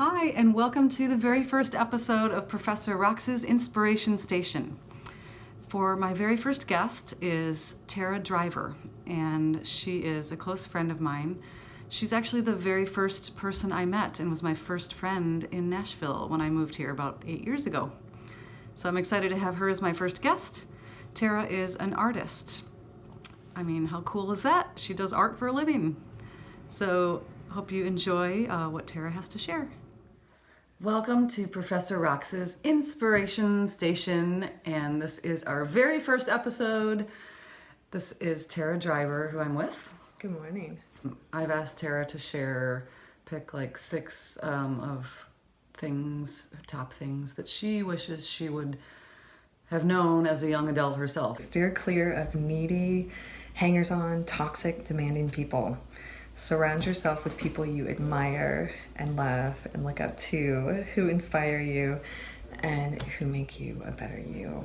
Hi, and welcome to the very first episode of Professor Rox's Inspiration Station. For my very first guest is Tarri Driver, and she is a close friend of mine. She's actually the very first person I met and was my first friend in Nashville when I moved here about 8 years ago. So I'm excited to have her as my first guest. Tarri is an artist. I mean, how cool is that? She does art for a living. So hope you enjoy what Tarri has to share. Welcome to Professor Rox's Inspiration Station, and this is our very first episode. This is Tarri Driver, who I'm with. Good morning. I've asked Tarri to pick like 6 of things, top things that she wishes she would have known as a young adult herself. Steer clear of needy, hangers-on, toxic, demanding people. Surround yourself with people you admire and love and look up to, who inspire you and who make you a better you.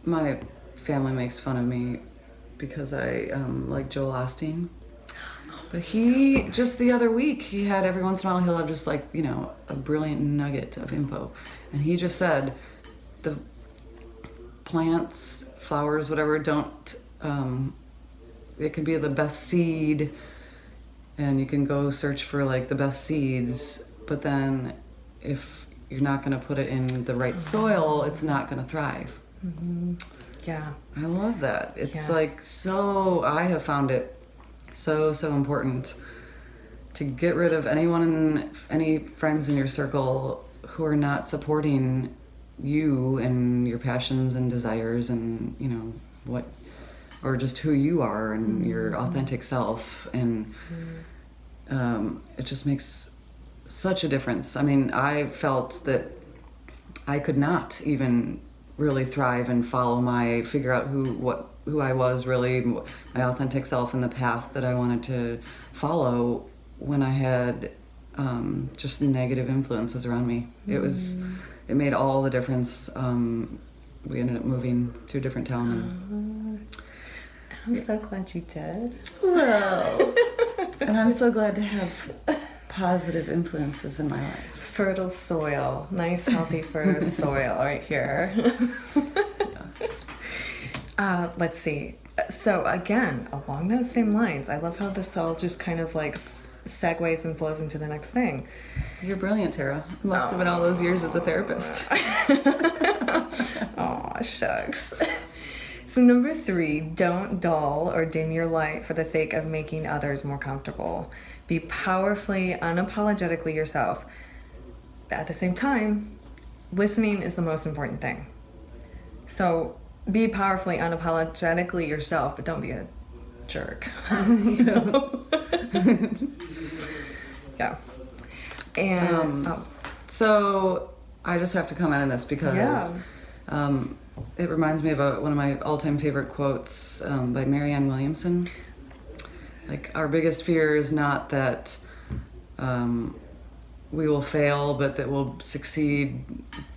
My family makes fun of me because I like Joel Osteen. But he, just the other week, he had every once in a while, he'll have just like, a brilliant nugget of info. And he just said, the plants, flowers, whatever, it can be the best seed and you can go search for like the best seeds, but then if you're not going to put it in the right soil, it's not going to thrive. Mm-hmm. Yeah. I love that. It's I have found it so important to get rid of any friends in your circle who are not supporting you and your passions and desires and, or just who you are and your authentic self. And it just makes such a difference. I mean, I felt that I could not even really thrive and figure out who I was really, my authentic self and the path that I wanted to follow when I had just negative influences around me. It made all the difference. We ended up moving to a different town. I'm so glad you did. Well, and I'm so glad to have positive influences in my life. Fertile soil. Nice, healthy, fertile soil right here. Yes. Let's see. So again, along those same lines, I love how this all just kind of like segues and flows into the next thing. You're brilliant, Tara. Must have been all those years as a therapist. Aw, shucks. So number 3, don't dull or dim your light for the sake of making others more comfortable. Be powerfully, unapologetically yourself. But at the same time, listening is the most important thing. So be powerfully, unapologetically yourself, but don't be a jerk. Yeah. And so I just have to comment on this because it reminds me of one of my all-time favorite quotes by Marianne Williamson. Like, our biggest fear is not that we will fail, but that we'll succeed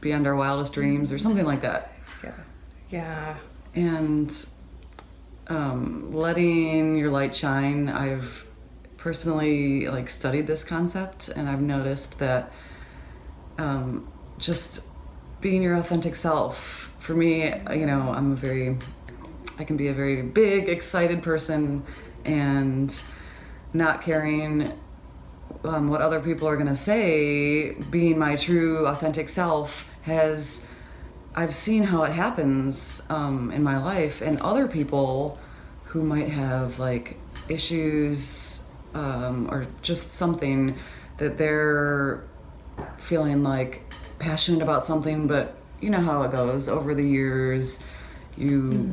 beyond our wildest dreams, or something like that. Yeah. And letting your light shine, I've personally studied this concept, and I've noticed that just being your authentic self, for me, I can be a very big, excited person, and not caring what other people are going to say. Being my true, authentic self I've seen how it happens in my life, and other people who might have issues or just something that they're feeling passionate about something, but you know how it goes. Over the years, you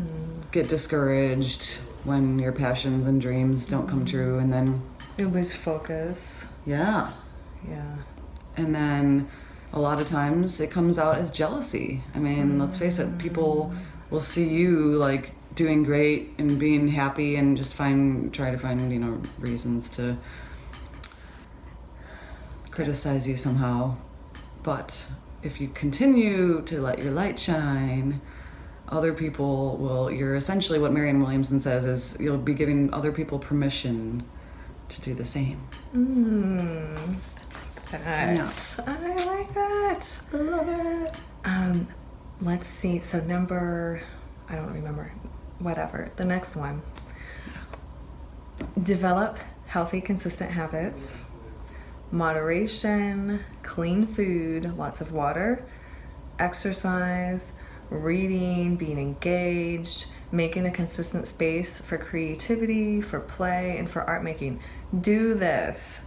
get discouraged when your passions and dreams don't come true, and then you lose focus. Yeah. And then a lot of times it comes out as jealousy. I mean, let's face it, people will see you doing great and being happy and just try to find reasons to criticize you somehow. But if you continue to let your light shine, other people you're essentially, what Marianne Williamson says is, you'll be giving other people permission to do the same. Yes. I like that. I love it. Let's see. So I don't remember. Whatever. The next one. Develop healthy, consistent habits. Moderation, clean food, lots of water, exercise, reading, being engaged, making a consistent space for creativity, for play, and for art making. Do this.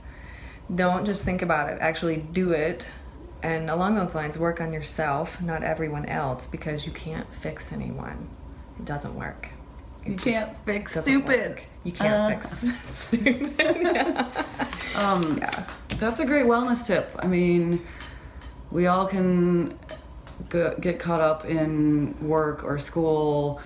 Don't just think about it. Actually do it. And along those lines, work on yourself, not everyone else, because you can't fix anyone. It doesn't work. You can't fix stupid. Work. You can't fix stupid. Yeah. That's a great wellness tip. I mean, we all can get caught up in work or school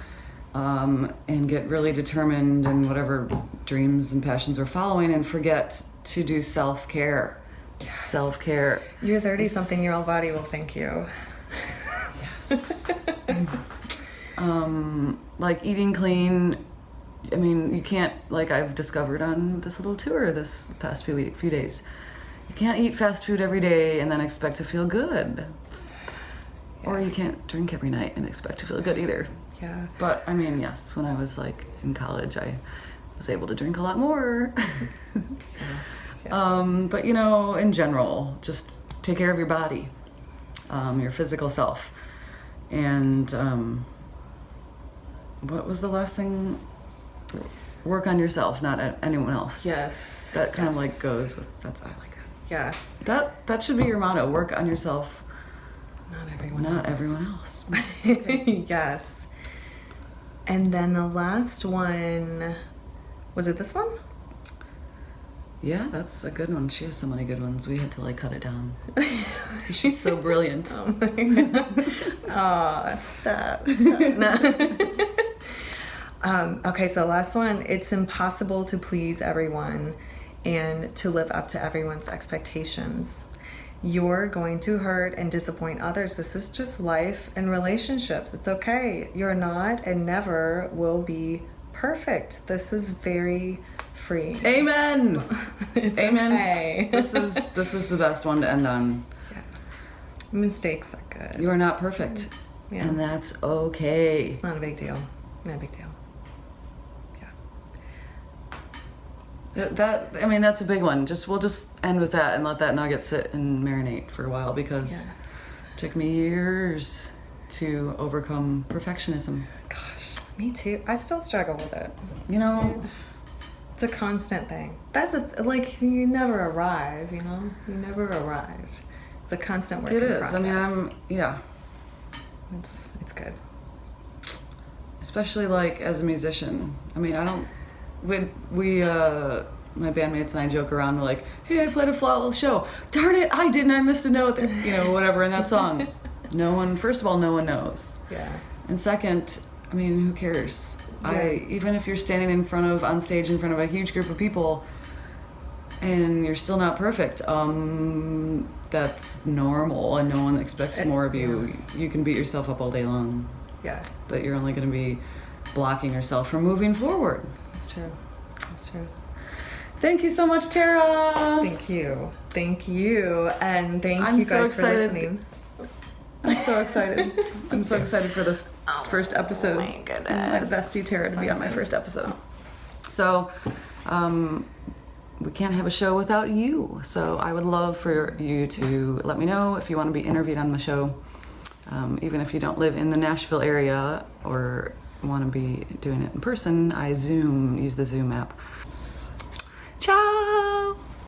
and get really determined in whatever dreams and passions we're following and forget to do self-care. Yes. Self-care. Your 30-something-year-old body will thank you. Yes. Like eating clean. I mean, you can't, like I've discovered on this little tour this past few days, you can't eat fast food every day and then expect to feel good. Yeah. Or you can't drink every night and expect to feel good either. Yeah. But I mean, yes, when I was like in college, I was able to drink a lot more. Yeah. But you know, in general, just take care of your body, your physical self. And what was the last thing? Work on yourself, not anyone else. Yes. That kind of like goes with, I like that. Yeah. That should be your motto. Work on yourself. Not everyone Not else. everyone else. Okay. Yes. And then the last one, was it this one? Yeah, that's a good one. She has so many good ones. We had to like cut it down. She's so brilliant. Oh my God. Oh, stop. No. Okay, so the last one, it's impossible to please everyone and to live up to everyone's expectations. You're going to hurt and disappoint others. This is just life and relationships. It's okay. You're not and never will be perfect. This is very free. Amen. Amen. Okay. This is the best one to end on. Yeah. Mistakes are good. You are not perfect. Yeah. And that's okay. It's not a big deal. Not a big deal. That's a big one. We'll just end with that and let that nugget sit and marinate for a while because Yes. it took me years to overcome perfectionism. Gosh, me too. I still struggle with it. You know, it's a constant thing. Like you never arrive. You know, you never arrive. It's a constant working process. It is. I mean, yeah. It's good. Especially like as a musician. I mean, I don't. My bandmates and I joke around. We're like, "Hey, I played a flawless show. Darn it, I didn't. I missed a note. You know, whatever in that song." First of all, no one knows. Yeah. And second, I mean, who cares? Yeah. Even if you're standing on stage in front of a huge group of people, and you're still not perfect, that's normal, and no one expects more of you. You can beat yourself up all day long. Yeah. But you're only going to be blocking yourself from moving forward. That's true. That's true. Thank you so much, Tara. Thank you. Thank you. And thank I'm you so guys for excited. listening. I'm so excited. I'm so excited for this first episode. Oh my goodness. My bestie Tara to be on my first episode. So, we can't have a show without you. So I would love for you to let me know if you want to be interviewed on the show. Even if you don't live in the Nashville area or want to be doing it in person, I use the Zoom app. Ciao!